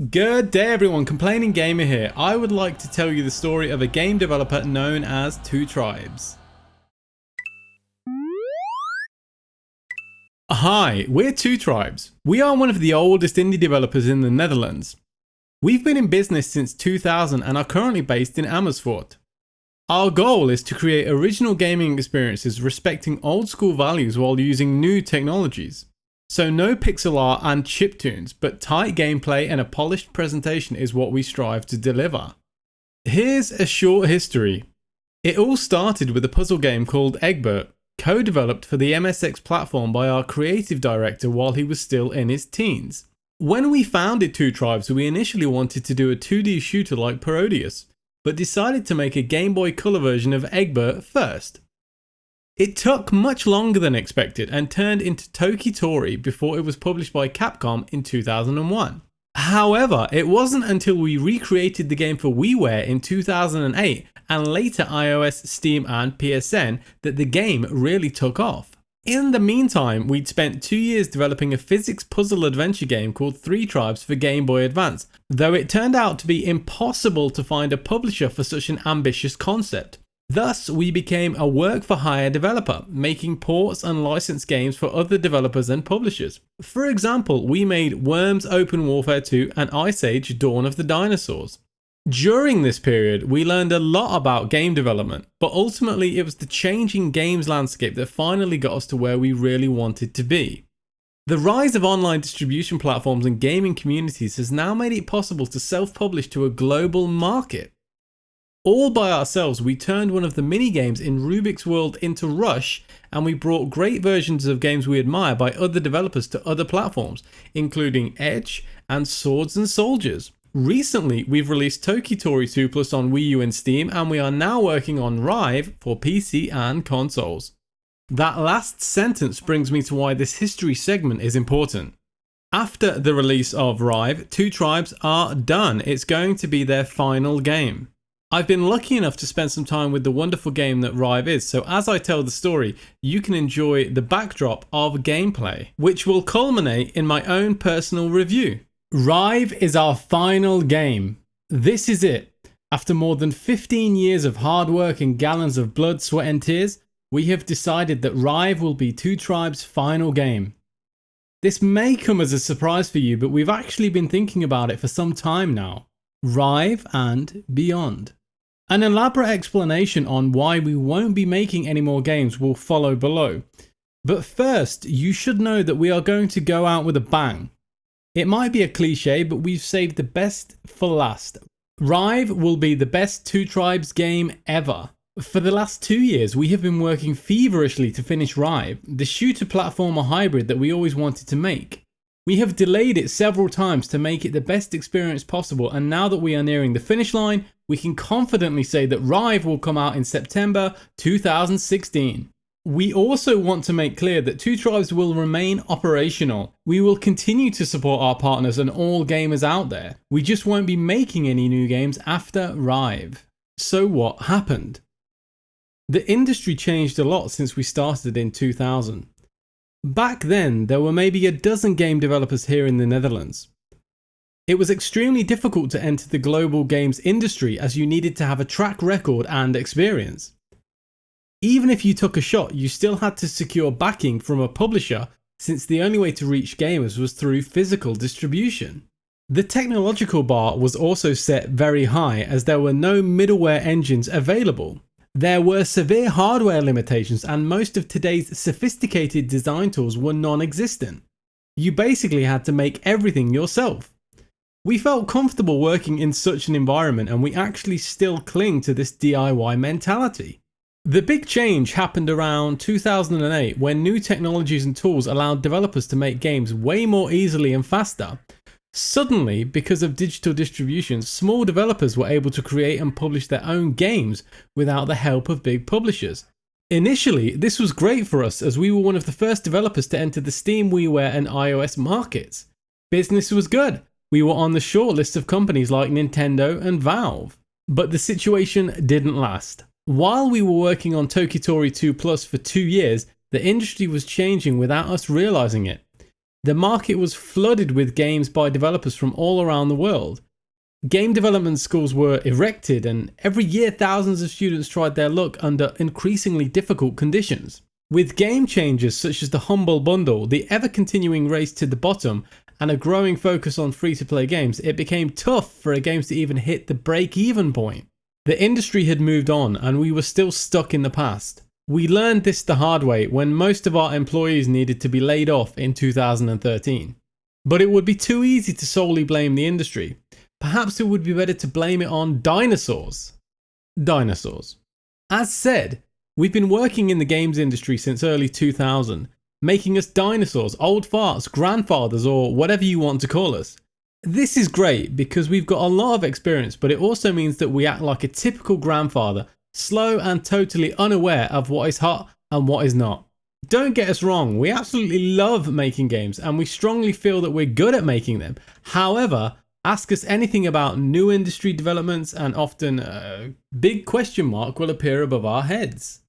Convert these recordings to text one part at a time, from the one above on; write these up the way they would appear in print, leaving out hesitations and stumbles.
Good day everyone, Complaining Gamer here. I would like to tell you the story of a game developer known as Two Tribes. Hi, we're Two Tribes. We are one of the oldest indie developers in the Netherlands. We've been in business since 2000 and are currently based in Amersfoort. Our goal is to create original gaming experiences respecting old school values while using new technologies. So no pixel art and chiptunes, but tight gameplay and a polished presentation is what we strive to deliver. Here's a short history. It all started with a puzzle game called Egbert, co-developed for the MSX platform by our creative director while he was still in his teens. When we founded Two Tribes, we initially wanted to do a 2D shooter like Parodius, but decided to make a Game Boy Color version of Egbert first. It took much longer than expected and turned into Tokitori before it was published by Capcom in 2001. However, it wasn't until we recreated the game for WiiWare in 2008 and later iOS, Steam and PSN that the game really took off. In the meantime, we'd spent 2 years developing a physics puzzle adventure game called Three Tribes for Game Boy Advance, though it turned out to be impossible to find a publisher for such an ambitious concept. Thus, we became a work-for-hire developer, making ports and licensed games for other developers and publishers. For example, we made Worms Open Warfare 2 and Ice Age Dawn of the Dinosaurs. During this period, we learned a lot about game development, but ultimately it was the changing games landscape that finally got us to where we really wanted to be. The rise of online distribution platforms and gaming communities has now made it possible to self-publish to a global market. All by ourselves, we turned one of the mini-games in Rubik's World into Rush, and we brought great versions of games we admire by other developers to other platforms, including Edge and Swords and Soldiers. Recently, we've released Tokitori 2 Plus on Wii U and Steam, and we are now working on Rive for PC and consoles. That last sentence brings me to why this history segment is important. After the release of Rive, Two Tribes are done. It's going to be their final game. I've been lucky enough to spend some time with the wonderful game that Rive is, so as I tell the story, you can enjoy the backdrop of gameplay, which will culminate in my own personal review. Rive is our final game. This is it. After more than 15 years of hard work and gallons of blood, sweat and tears, we have decided that Rive will be Two Tribes' final game. This may come as a surprise for you, but we've actually been thinking about it for some time now. Rive and beyond. An elaborate explanation on why we won't be making any more games will follow below. But first, you should know that we are going to go out with a bang. It might be a cliche, but we've saved the best for last. Rive will be the best Two Tribes game ever. For the last 2 years, we have been working feverishly to finish Rive, the shooter platformer hybrid that we always wanted to make. We have delayed it several times to make it the best experience possible, and now that we are nearing the finish line, we can confidently say that Rive will come out in September 2016. We also want to make clear that Two Tribes will remain operational. We will continue to support our partners and all gamers out there. We just won't be making any new games after Rive. So what happened? The industry changed a lot since we started in 2000. Back then, there were maybe a dozen game developers here in the Netherlands. It was extremely difficult to enter the global games industry as you needed to have a track record and experience. Even if you took a shot, you still had to secure backing from a publisher, since the only way to reach gamers was through physical distribution. The technological bar was also set very high as there were no middleware engines available. There were severe hardware limitations and most of today's sophisticated design tools were non-existent. You basically had to make everything yourself. We felt comfortable working in such an environment and we actually still cling to this DIY mentality. The big change happened around 2008 when new technologies and tools allowed developers to make games way more easily and faster. Suddenly, because of digital distribution, small developers were able to create and publish their own games without the help of big publishers. Initially, this was great for us as we were one of the first developers to enter the Steam, WiiWare and iOS markets. Business was good. We were on the short list of companies like Nintendo and Valve. But the situation didn't last. While we were working on Tokitori 2 Plus for 2 years, the industry was changing without us realizing it. The market was flooded with games by developers from all around the world. Game development schools were erected, and every year thousands of students tried their luck under increasingly difficult conditions. With game changers such as the Humble Bundle, the ever-continuing race to the bottom, and a growing focus on free-to-play games, it became tough for games to even hit the break-even point. The industry had moved on, and we were still stuck in the past. We learned this the hard way when most of our employees needed to be laid off in 2013. But it would be too easy to solely blame the industry. Perhaps it would be better to blame it on dinosaurs. Dinosaurs. As said, we've been working in the games industry since early 2000, making us dinosaurs, old farts, grandfathers, or whatever you want to call us. This is great because we've got a lot of experience, but it also means that we act like a typical grandfather, slow and totally unaware of what is hot and what is not. Don't get us wrong, we absolutely love making games and we strongly feel that we're good at making them. However, ask us anything about new industry developments and often a big question mark will appear above our heads.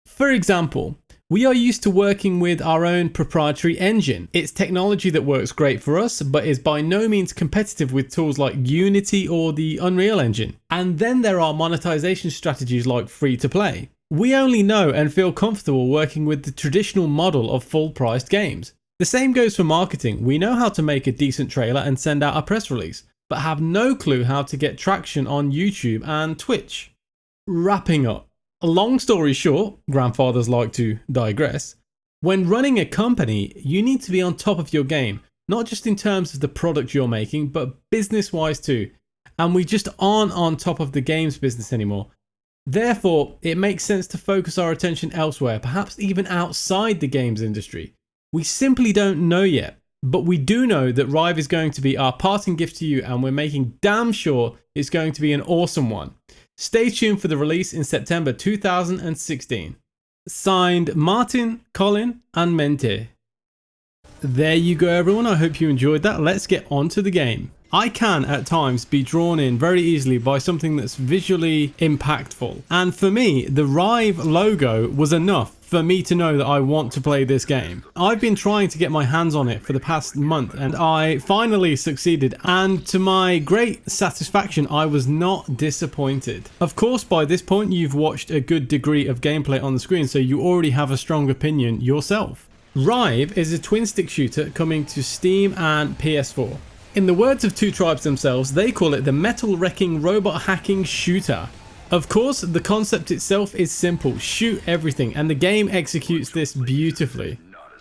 For example, we are used to working with our own proprietary engine. It's technology that works great for us, but is by no means competitive with tools like Unity or the Unreal Engine. And then there are monetization strategies like free to play. We only know and feel comfortable working with the traditional model of full-priced games. The same goes for marketing. We know how to make a decent trailer and send out a press release, but have no clue how to get traction on YouTube and Twitch. Wrapping up. A long story short, grandfathers like to digress. When running a company, you need to be on top of your game, not just in terms of the product you're making, but business-wise too. And we just aren't on top of the games business anymore. Therefore, it makes sense to focus our attention elsewhere, perhaps even outside the games industry. We simply don't know yet, but we do know that Rive is going to be our parting gift to you, and we're making damn sure it's going to be an awesome one. Stay tuned for the release in September 2016. Signed Martin, Collin and Mente. There you go everyone, I hope you enjoyed that. Let's get on to the game. I can at times be drawn in very easily by something that's visually impactful. And for me, the Rive logo was enough for me to know that I want to play this game. I've been trying to get my hands on it for the past month and I finally succeeded, and to my great satisfaction I was not disappointed. Of course by this point you've watched a good degree of gameplay on the screen, so you already have a strong opinion yourself. Rive is a twin stick shooter coming to Steam and PS4. In the words of Two Tribes themselves, they call it the metal wrecking robot hacking shooter. Of course, the concept itself is simple, shoot everything, and the game executes this beautifully.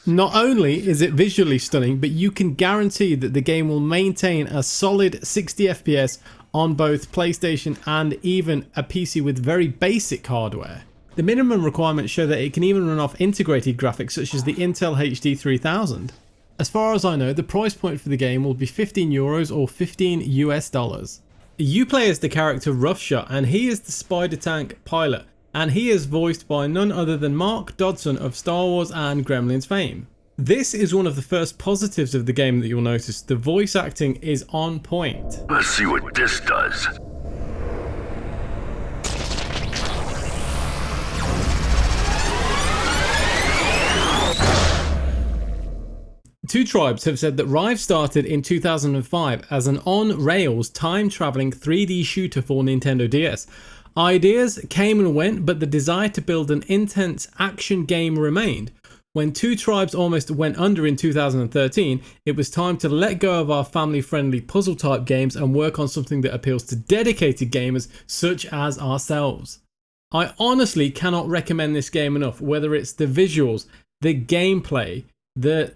Not only is it visually stunning, but you can guarantee that the game will maintain a solid 60 FPS on both PlayStation and even a PC with very basic hardware. The minimum requirements show that it can even run off integrated graphics such as the Intel HD 3000. As far as I know, the price point for the game will be €15 or $15 US. You play as the character Roughshot, and he is the Spider Tank pilot, and he is voiced by none other than Mark Dodson of Star Wars and Gremlins fame. This is one of the first positives of the game that you'll notice. The voice acting is on point. Let's see what this does. Two Tribes have said that Rive started in 2005 as an on-rails time-traveling 3D shooter for Nintendo DS. Ideas came and went, but the desire to build an intense action game remained. When Two Tribes almost went under in 2013, it was time to let go of our family-friendly puzzle-type games and work on something that appeals to dedicated gamers such as ourselves. I honestly cannot recommend this game enough, whether it's the visuals, the gameplay, the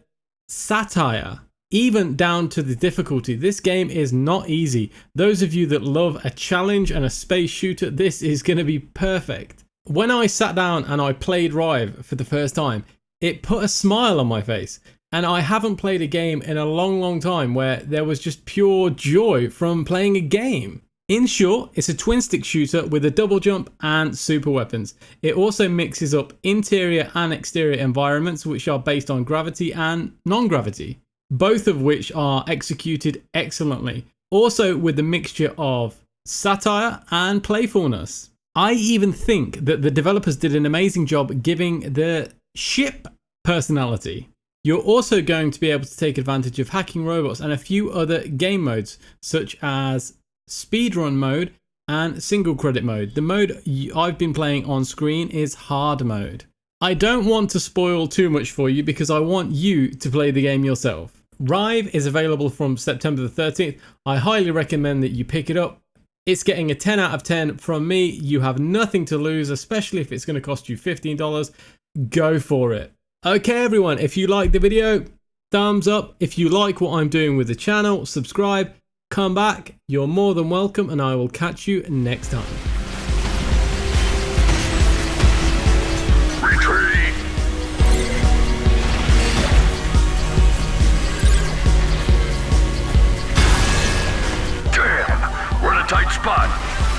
satire, even down to the difficulty. This game is not easy. Those of you that love a challenge and a space shooter, this is going to be perfect. When I sat down and I played Rive for the first time, it put a smile on my face, and I haven't played a game in a long time where there was just pure joy from playing a game. In short, it's a twin stick shooter with a double jump and super weapons. It also mixes up interior and exterior environments which are based on gravity and non-gravity, both of which are executed excellently. Also with a mixture of satire and playfulness. I even think that the developers did an amazing job giving the ship personality. You're also going to be able to take advantage of hacking robots and a few other game modes, such as speedrun mode and single credit mode. The mode I've been playing on screen is hard mode. I don't want to spoil too much for you because I want you to play the game yourself. Rive is available from September the 13th. I highly recommend that you pick it up. It's getting a 10 out of 10 from me. You have nothing to lose, especially if it's going to cost you $15. Go for it. Okay everyone, if you like the video, thumbs up. If you like what I'm doing with the channel, subscribe, come back. You're more than welcome, and I will catch you next time. Retreat! Damn! We're in a tight spot.